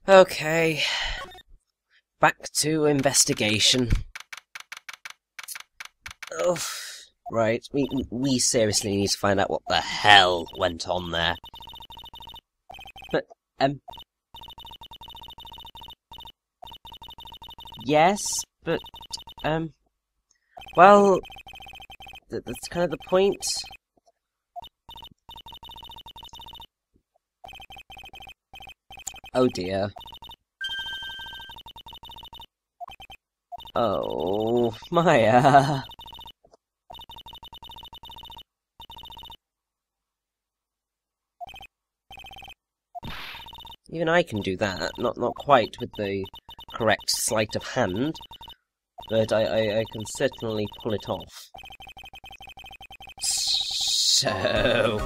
Okay. Back to investigation. Oh, right. We seriously need to find out what the hell went on there. But, yes, but, well, that's kind of the point. Oh dear. Oh, Maya. Even I can do that. Not quite with the correct sleight of hand, but I can certainly pull it off. So,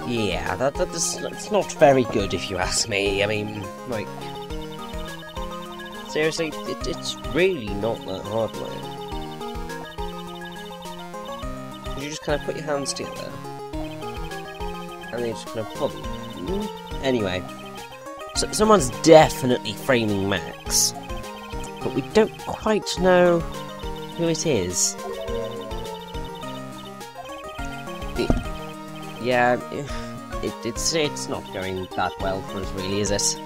yeah, that's not very good if you ask me. I mean, like, seriously, it's really not that hard, man. You just kind of put your hands together, and then you just kind of pull them. Anyway, so someone's definitely framing Max, but we don't quite know who it is. Yeah, it's not going that well for us, really, is it?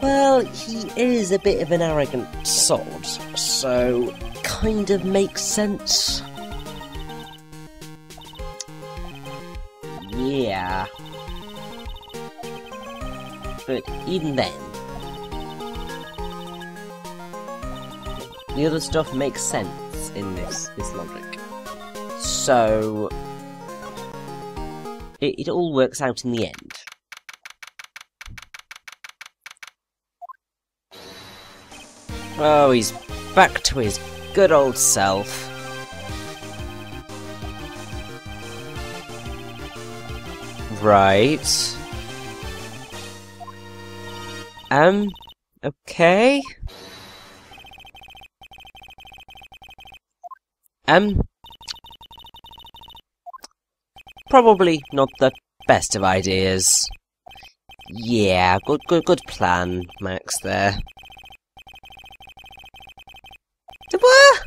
Well, he is a bit of an arrogant sod, so kind of makes sense. Yeah. But even then, the other stuff makes sense in this logic. So, it all works out in the end. Oh, he's back to his good old self. Right. Okay. Probably not the best of ideas. Yeah, good plan, Max, there. What?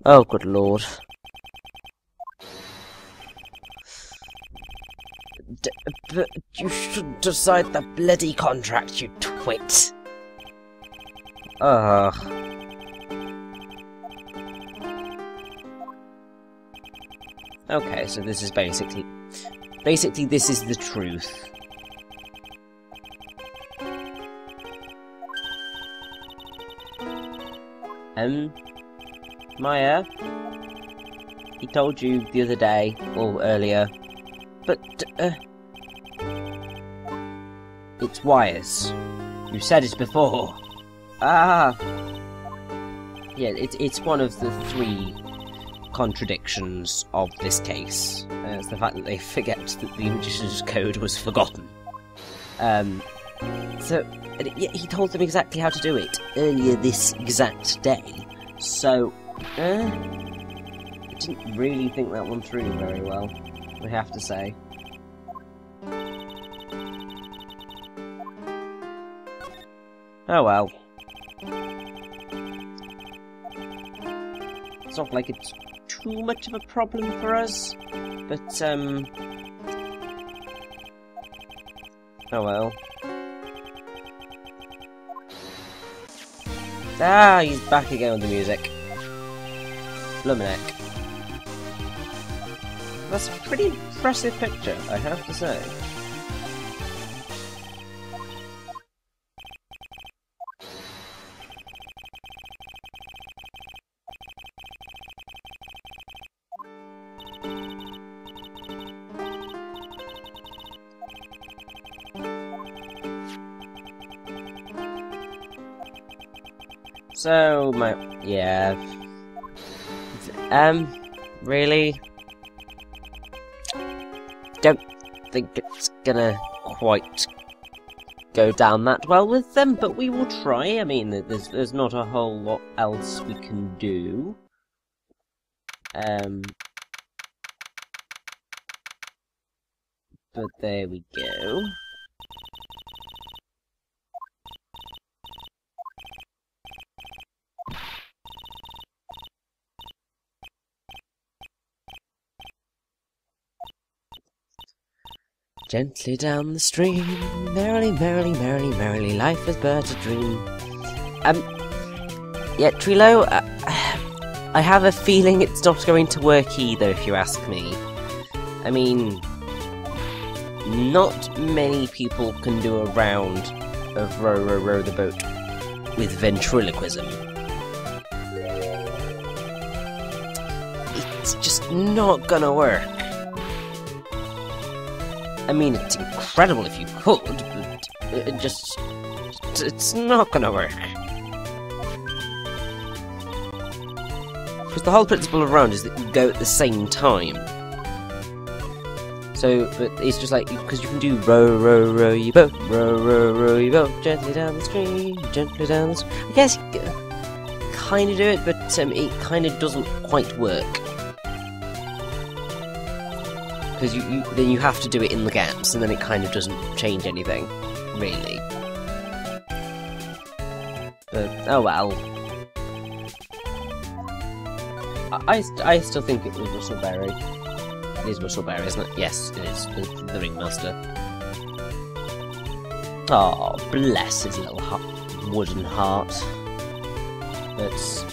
Oh, good lord. But you shouldn't have signed the bloody contract, you twit. Ugh. Okay, so this is basically this is the truth. Maya, he told you the other day, or earlier, but, it's wires. You said it before. Ah! Yeah, it's one of the 3 contradictions of this case. It's the fact that they forget that the Magician's Code was forgotten. So, he told them exactly how to do it earlier this exact day. So, I didn't really think that one through very well, I have to say. Oh well. It's not like it's too much of a problem for us, but, oh well. Ah, he's back again with the music. Blumenek. That's a pretty impressive picture, I have to say. So, yeah. Really? Don't think it's gonna quite go down that well with them, but we will try. I mean, there's not a whole lot else we can do. But there we go. Gently down the stream, merrily, merrily, merrily, merrily, life is but a dream. Yeah, Trilo, I have a feeling it's not going to work either, if you ask me. I mean, not many people can do a round of row, row, row the boat with ventriloquism. It's just not gonna work. I mean, it's incredible if you could, but it's not gonna work. Because the whole principle of round is that you go at the same time. So, but it's just like, because you can do row, row, row your boat, row, row, row your boat, gently down the stream, gently down the stream. I guess you kind of do it, but it kind of doesn't quite work. Because then you have to do it in the gaps, and then it kind of doesn't change anything, really. But, oh well. I still think it was Russellberry. It is Russellberry, isn't it? Yes, it is. The ringmaster. Oh, bless his little wooden heart. But...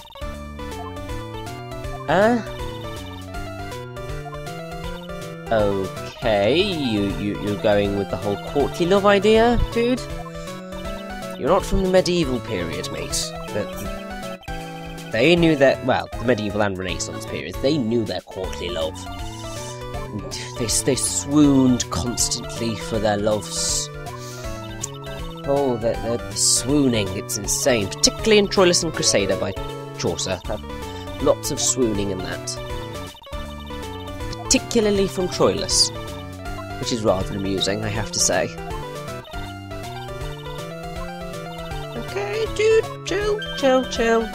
Okay, you're going with the whole courtly love idea, dude? You're not from the medieval period, mate. They knew that, well, the medieval and Renaissance periods, they knew their courtly love. They swooned constantly for their loves. Oh, they're swooning, it's insane. Particularly in Troilus and Crusader by Chaucer. Lots of swooning in that. Particularly from Troilus, which is rather amusing, I have to say. Okay, dude, chill.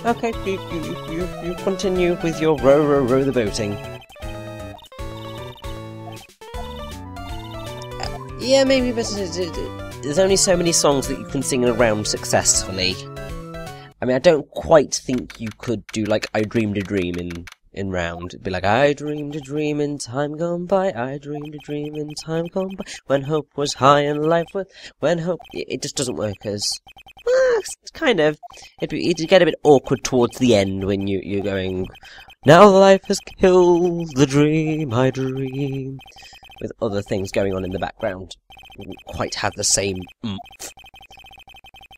Okay, you continue with your row the boating. Yeah, maybe, but there's only so many songs that you can sing around successfully. I mean, I don't quite think you could do, like, I Dreamed a Dream in round. It'd be like, I dreamed a dream in time gone by, I dreamed a dream in time gone by, when hope was high and life was... When hope... It just doesn't work as... It's kind of... It'd get a bit awkward towards the end when you're going... Now life has killed the dream I dream... With other things going on in the background. Wouldn't quite have the same oomph.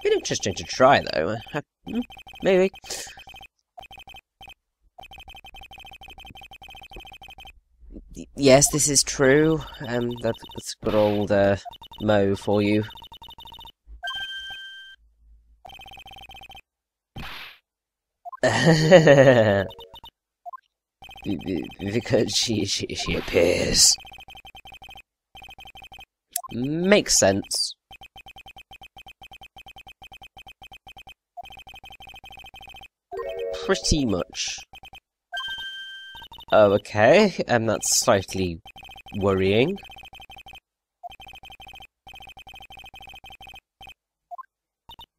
Been interesting to try, though. Maybe. Yes, this is true. That's good old Mo for you. Because she appears. Makes sense. Pretty much. Oh, okay. That's slightly worrying.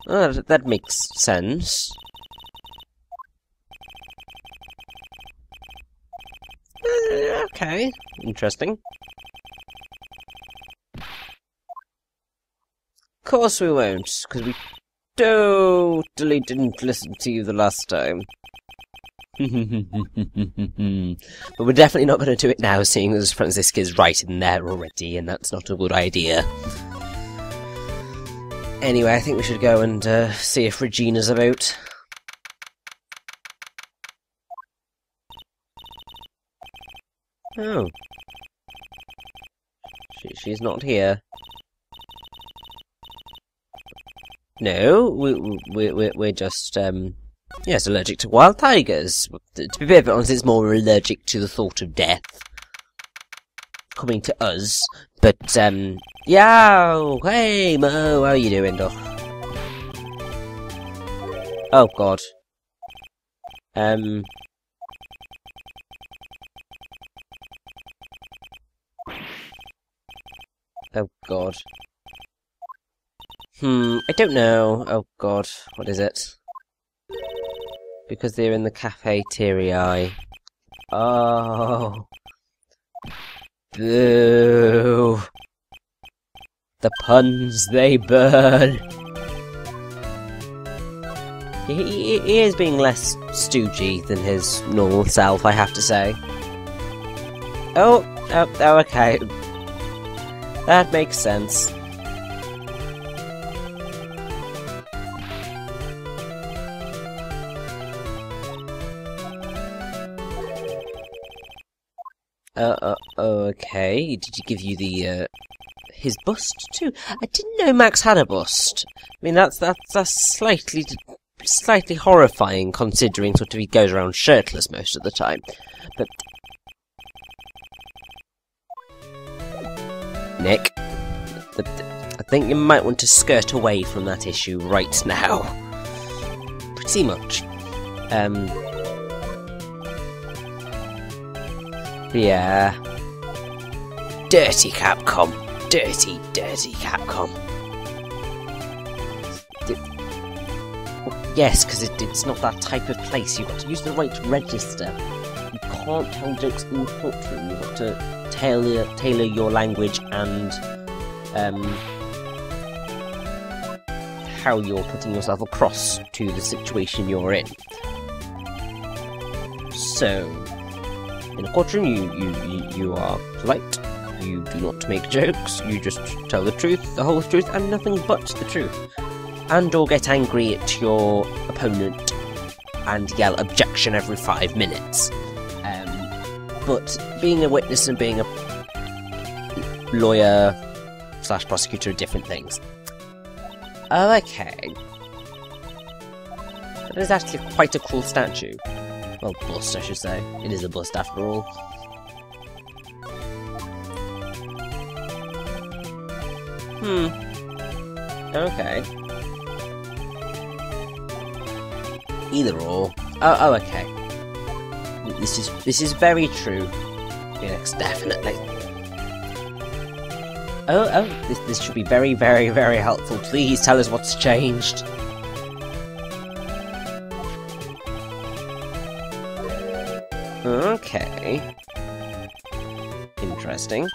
Oh, that makes sense. Okay. Interesting. Of course we won't, because we totally didn't listen to you the last time. But we're definitely not going to do it now, seeing as Franziska's right in there already, and that's not a good idea. Anyway, I think we should go and see if Regina's about. Oh. She's not here. No, we're just, yes, allergic to wild tigers. To be a bit honest, it's more allergic to the thought of death coming to us. But, yeah, hey, Mo, how are you doing, Doc? Oh, God. Oh god. I don't know. Oh god, what is it? Because they're in the cafeteria. Oh. Boo. The puns, they burn. He is being less stoogey than his normal self, I have to say. Oh, okay. That makes sense. Okay. Did he give you the, his bust too? I didn't know Max had a bust. I mean, that's slightly horrifying, considering sort of he goes around shirtless most of the time. But Nick, I think you might want to skirt away from that issue right now. Pretty much. Yeah. Dirty Capcom. Dirty Capcom. Yes, because it's not that type of place. You've got to use the right register. You can't tell jokes in the courtroom. You've got to tailor your language and how you're putting yourself across to the situation you're in. So, in a courtroom, you are polite. You do not make jokes. You just tell the truth, the whole truth, and nothing but the truth. And or get angry at your opponent and yell objection every 5 minutes. But being a witness and being a lawyer / prosecutor are different things. Okay. That is actually quite a cool statue. Well, bust, I should say. It is a bust after all. Okay. Either or. Oh, okay. This is very true. Phoenix, definitely. This should be very, very, very helpful. Please tell us what's changed. Okay. Interesting.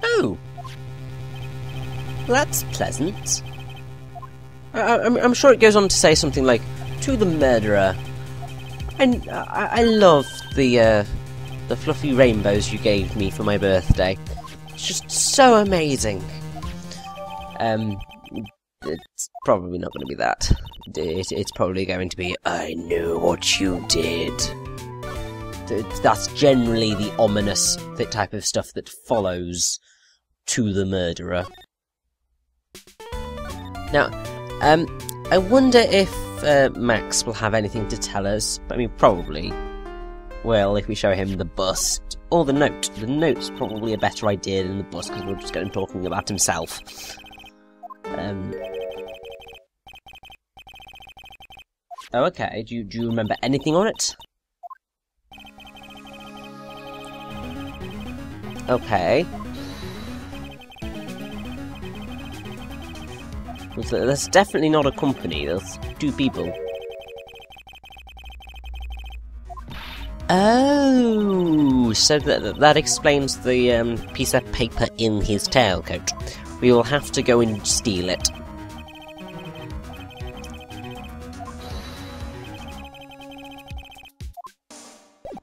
Oh! That's pleasant. I'm sure it goes on to say something like, to the murderer. And I love the fluffy rainbows you gave me for my birthday. It's just so amazing. It's probably not going to be that. It's probably going to be, I know what you did. That's generally the ominous type of stuff that follows to the murderer. Now, I wonder if Max will have anything to tell us. I mean, probably. Well, if we show him the bust. Or the note. The note's probably a better idea than the bust, because we'll just get him talking about himself. Oh, okay. Do you remember anything on it? Okay. That's definitely not a company. That's 2 people. Oh, so that explains the piece of paper in his tailcoat. We will have to go and steal it.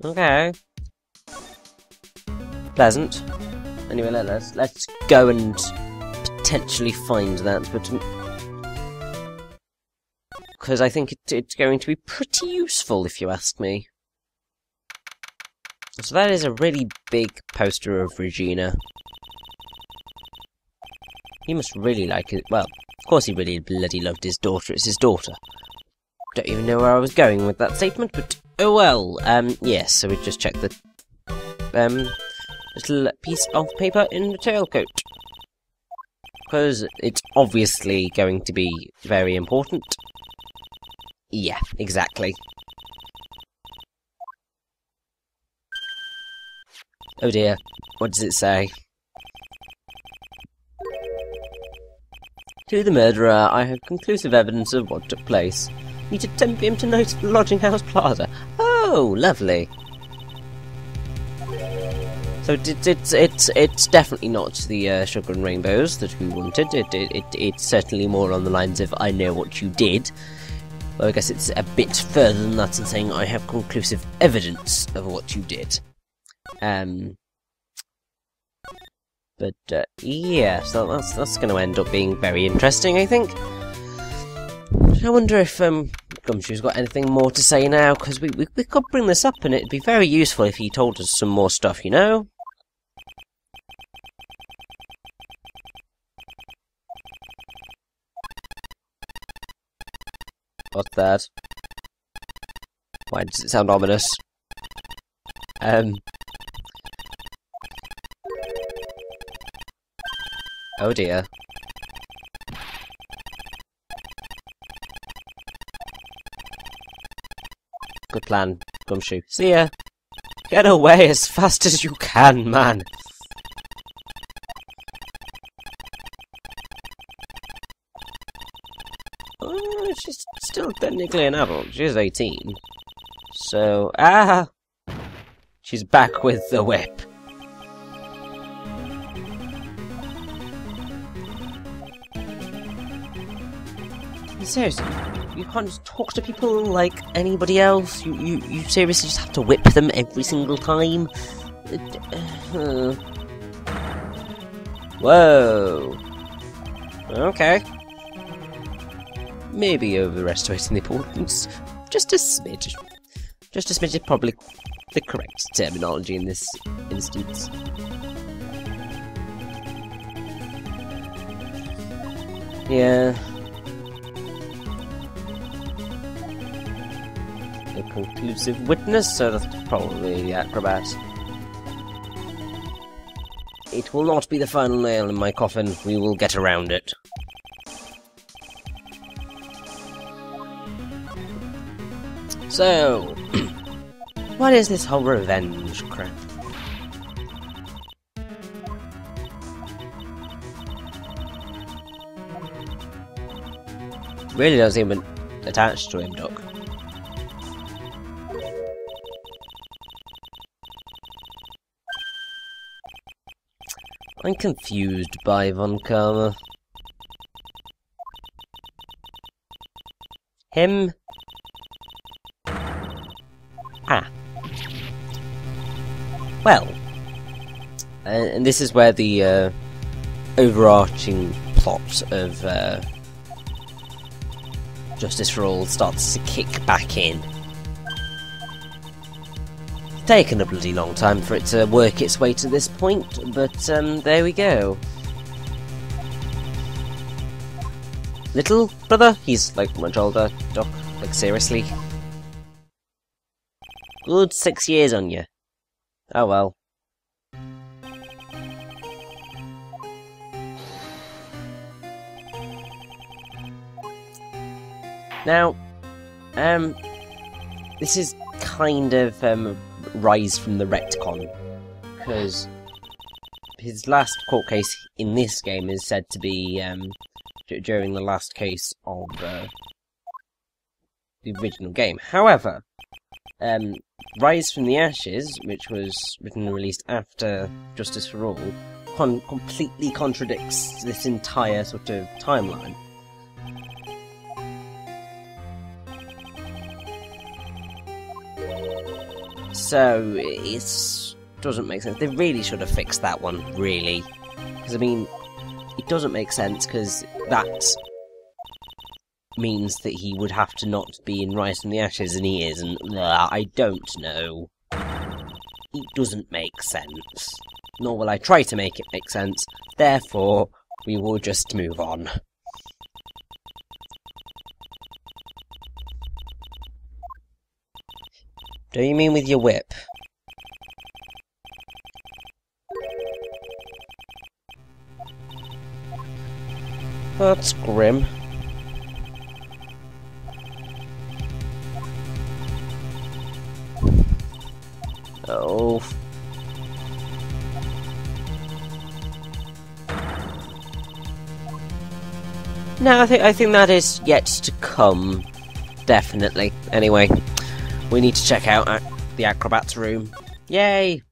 Okay. Pleasant. Anyway, let's go and potentially find that, but because I think it's going to be pretty useful, if you ask me. So that is a really big poster of Regina. He must really like it. Well, of course he really bloody loved his daughter. It's his daughter. Don't even know where I was going with that statement, but oh well. Yes, so we just checked the little piece of paper in the tailcoat. Because it's obviously going to be very important. Yeah, exactly. Oh dear, what does it say? To the murderer, I have conclusive evidence of what took place. Meet at 10 PM tonight at the Lodging House Plaza. Oh, lovely. So it's definitely not the sugar and rainbows that we wanted. It's certainly more on the lines of I know what you did. Well, I guess it's a bit further than that in saying I have conclusive evidence of what you did. But yeah, so that's going to end up being very interesting, I think. I wonder if Gumshoe's got anything more to say now, because we could bring this up, and it'd be very useful if he told us some more stuff, you know? What's that? Why does it sound ominous? Oh dear. Good plan, Gumshoe. See ya! Get away as fast as you can, man! Oh, she's still technically an adult. She's 18. So, she's back with the whip. Seriously, you can't just talk to people like anybody else? You seriously just have to whip them every single time? Whoa. Okay. Maybe overestimating the importance. Just a smidge. Just a smidge is probably the correct terminology in this instance. Yeah. A conclusive witness, so that's probably the acrobat. It will not be the final nail in my coffin. We will get around it. So, what is this whole revenge crap? Really doesn't even attach to him, Duck. I'm confused by Von Karma. Him? Well, and this is where the overarching plot of Justice for All starts to kick back in. It's taken a bloody long time for it to work its way to this point, but there we go. Little brother? He's like much older, Doc. Like seriously? Good 6 years on you. Oh well. Now, this is kind of rise from the retcon, because his last court case in this game is said to be during the last case of the original game. However, Rise from the Ashes, which was written and released after Justice for All, completely contradicts this entire sort of timeline. So, it doesn't make sense. They really should have fixed that one, really. Because, I mean, it doesn't make sense, because that means that he would have to not be in Rise from the Ashes, and he is, and I don't know. It doesn't make sense. Nor will I try to make it make sense. Therefore, we will just move on. Do you mean with your whip? That's grim. Oh. No, I think that is yet to come. Definitely. Anyway, we need to check out the acrobat's room. Yay!